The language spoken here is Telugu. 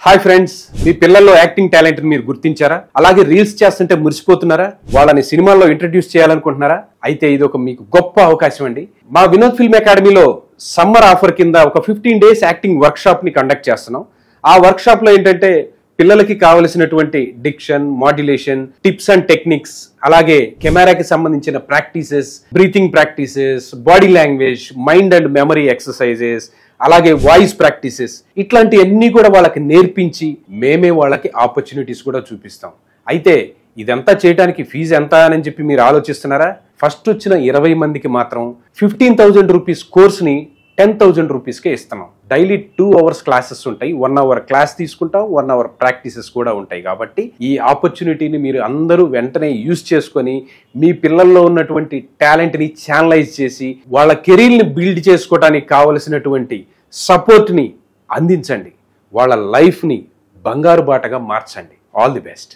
హాయ్ ఫ్రెండ్స్, మీ పిల్లల్లో యాక్టింగ్ టాలెంట్ మీరు గుర్తించారా? అలాగే రీల్స్ చేస్తుంటే మురిసిపోతున్నారా? వాళ్ళని సినిమాల్లో ఇంట్రడ్యూస్ చేయాలనుకుంటున్నారా? అయితే ఇది ఒక మీకు గొప్ప అవకాశం అండి. మా వినోద్ ఫిల్మ్ అకాడమీలో సమ్మర్ ఆఫర్ కింద ఒక 15 days యాక్టింగ్ వర్క్ షాప్ ని కండక్ట్ చేస్తున్నాం. ఆ వర్క్ షాప్ లో ఏంటంటే పిల్లలకి కావలసినటువంటి diction, modulation, tips and techniques, అలాగే కెమెరాకి సంబంధించిన practices, breathing practices, body language, mind and memory exercises, అలాగే వాయిస్ ప్రాక్టీసెస్, ఇట్లాంటివన్నీ కూడా వాళ్ళకి నేర్పించి మేమే వాళ్ళకి ఆపర్చునిటీస్ కూడా చూపిస్తాం. అయితే ఇదంతా చేయడానికి ఫీజు ఎంత అని చెప్పి మీరు ఆలోచిస్తున్నారా? ఫస్ట్ వచ్చిన 20 మందికి మాత్రం 15,000 రూపీస్ కోర్స్ని 10,000 రూపీస్కే ఇస్తున్నాం. డైలీ 2 hours క్లాసెస్ ఉంటాయి. 1 hour క్లాస్ తీసుకుంటాం, 1 hour ప్రాక్టీసెస్ కూడా ఉంటాయి. కాబట్టి ఈ ఆపర్చునిటీని మీరు అందరూ వెంటనే యూజ్ చేసుకొని మీ పిల్లల్లో ఉన్నటువంటి టాలెంట్ని ఛానలైజ్ చేసి వాళ్ళ కెరీర్ని బిల్డ్ చేసుకోవడానికి కావలసినటువంటి సపోర్ట్ని అందించండి. వాళ్ళ లైఫ్ని బంగారు బాటగా మార్చండి. All the best.